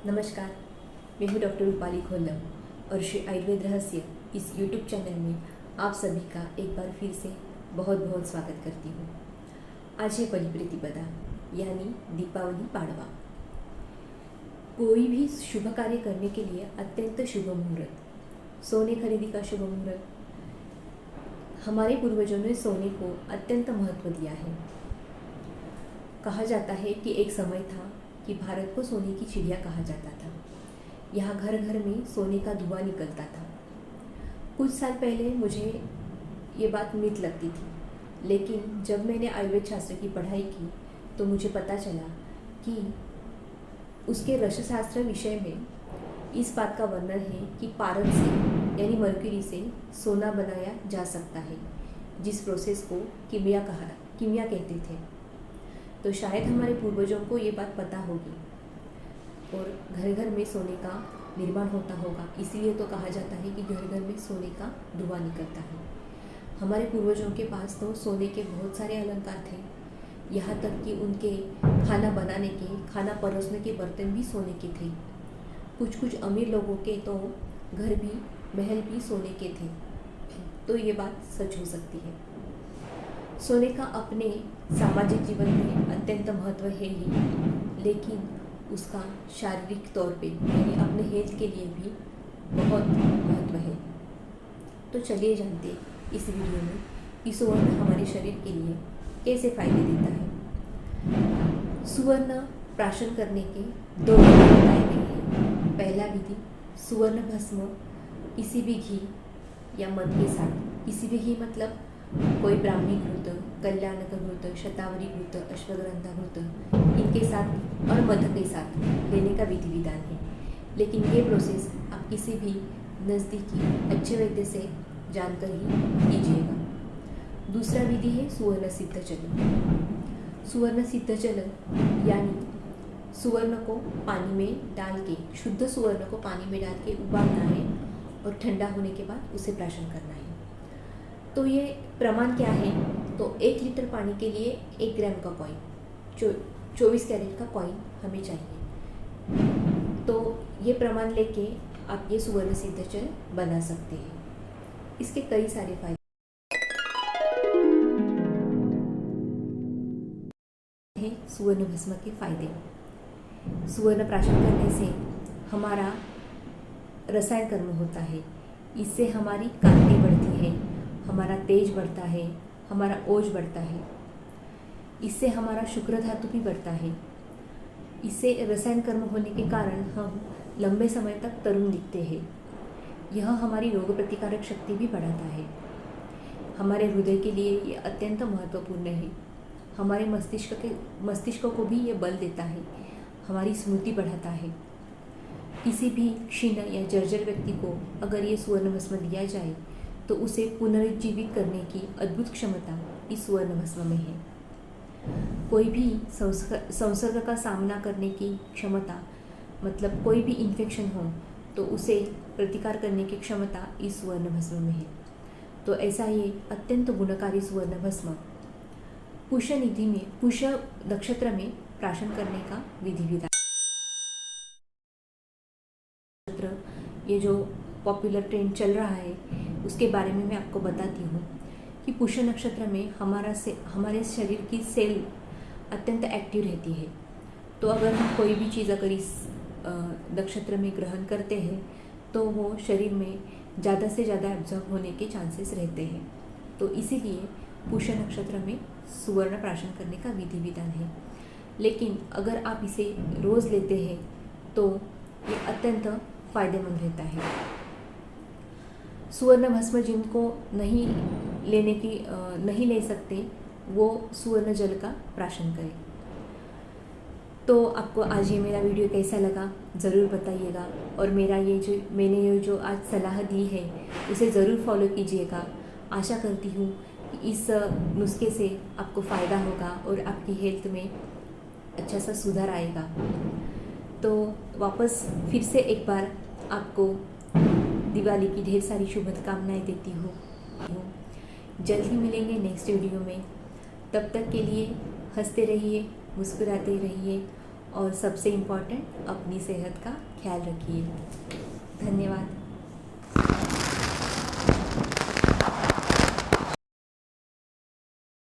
नमस्कार, मैं हूँ डॉक्टर रूपाली खोलम और श्री आयुर्वेद रहस्य इस यूट्यूब चैनल में आप सभी का एक बार फिर से बहुत बहुत स्वागत करती हूँ। आज है बलिप्रतिपदा यानी दीपावली पाड़वा। कोई भी शुभ कार्य करने के लिए अत्यंत शुभ मुहूर्त, सोने खरीदी का शुभ मुहूर्त। हमारे पूर्वजों ने सोने को अत्यंत महत्व दिया है। कहा जाता है कि एक समय था कि भारत को सोने की चिड़िया कहा जाता था। यहाँ घर घर में सोने का धुआं निकलता था। कुछ साल पहले मुझे ये बात मिथ लगती थी, लेकिन जब मैंने आयुर्वेद शास्त्र की पढ़ाई की तो मुझे पता चला कि उसके रसशास्त्र विषय में इस बात का वर्णन है कि पारद से यानी मरकरी से सोना बनाया जा सकता है, जिस प्रोसेस को कीमिया कहते थे। तो शायद हमारे पूर्वजों को ये बात पता होगी और घर घर में सोने का निर्माण होता होगा, इसलिए तो कहा जाता है कि घर घर में सोने का धुआं निकलता है। हमारे पूर्वजों के पास तो सोने के बहुत सारे अलंकार थे, यहाँ तक कि उनके खाना बनाने के, खाना परोसने के बर्तन भी सोने के थे। कुछ अमीर लोगों के तो घर भी, महल भी सोने के थे। तो ये बात सच हो सकती है। सोने का अपने सामाजिक जीवन में अत्यंत महत्व है ही, लेकिन उसका शारीरिक तौर पे यानी अपने हेल्थ के लिए भी बहुत महत्व है। तो चलिए जानते इस वीडियो में कि सुवर्ण हमारे शरीर के लिए कैसे फायदे देता है। सुवर्ण प्राशन करने के दो विधि बताए गए हैं। पहला विधि, सुवर्ण भस्म किसी भी घी या मध के साथ, किसी भी घी मतलब कोई ब्राह्मी घृत, कल्याणक घृत, शतावरी घृत, अश्वगंधा घृत, इनके साथ और मध के साथ लेने का विधि विधान है। लेकिन ये प्रोसेस आप किसी भी नज़दीकी अच्छे वैद्य से जानकर ही कीजिएगा। दूसरा विधि है सुवर्ण सिद्ध जल। सुवर्ण सिद्ध जल यानी सुवर्ण को पानी में डाल के, शुद्ध सुवर्ण को पानी में डाल के उबालना है और ठंडा होने के बाद उसे प्राशन करना है। तो ये प्रमाण क्या है? तो 1 लीटर पानी के लिए 1 ग्राम का कॉइन, 24 कैरेट का कॉइन हमें चाहिए। तो ये प्रमाण लेके आप ये सुवर्ण सिद्ध जल बना सकते हैं। इसके कई सारे फायदे हैं। सुवर्ण भस्म के फायदे, सुवर्ण प्राशन करने से हमारा रसायन कर्म होता है। इससे हमारी कांति बढ़ती है, हमारा तेज बढ़ता है, हमारा ओज बढ़ता है। इससे हमारा शुक्र धातु भी बढ़ता है। इससे रसायन कर्म होने के कारण हम लंबे समय तक तरुण दिखते हैं। यह हमारी रोग प्रतिकारक शक्ति भी बढ़ाता है। हमारे हृदय के लिए ये अत्यंत महत्वपूर्ण है। हमारे मस्तिष्क को भी ये बल देता है, हमारी स्मृति बढ़ाता है। किसी भी क्षीण या जर्जर व्यक्ति को अगर ये सुवर्ण भस्म दिया जाए तो उसे पुनरुज्जीवित करने की अद्भुत क्षमता इस सुवर्ण भस्म में है। कोई भी संसर्ग का सामना करने की क्षमता, मतलब कोई भी इन्फेक्शन हो तो उसे प्रतिकार करने की क्षमता इस सुवर्ण भस्म में है। तो ऐसा ये अत्यंत गुणकारी सुवर्ण भस्म पुष्य नक्षत्र में प्राशन करने का विधि विधान। ये जो पॉपुलर ट्रेंड चल रहा है उसके बारे में मैं आपको बताती हूँ कि पुष्य नक्षत्र में हमारे शरीर की सेल अत्यंत एक्टिव रहती है। तो अगर हम कोई भी चीज़ अगर इस नक्षत्र में ग्रहण करते हैं तो वो शरीर में ज़्यादा से ज़्यादा एब्जॉर्ब होने के चांसेस रहते हैं। तो इसीलिए पुष्य नक्षत्र में सुवर्ण प्राशन करने का विधि विधान है। लेकिन अगर आप इसे रोज़ लेते हैं तो ये अत्यंत फायदेमंद रहता है। सुवर्ण भस्म जिनको नहीं ले सकते वो सुवर्ण जल का प्राशन करें। तो आपको आज ये मेरा वीडियो कैसा लगा ज़रूर बताइएगा, और मैंने ये जो आज सलाह दी है उसे ज़रूर फॉलो कीजिएगा। आशा करती हूँ कि इस नुस्खे से आपको फ़ायदा होगा और आपकी हेल्थ में अच्छा सा सुधार आएगा। तो वापस फिर से एक बार आपको दिवाली की ढेर सारी शुभकामनाएं देती हूँ। जल्द ही मिलेंगे नेक्स्ट वीडियो में। तब तक के लिए हंसते रहिए, मुस्कुराते रहिए और सबसे इम्पोर्टेंट अपनी सेहत का ख्याल रखिए। धन्यवाद।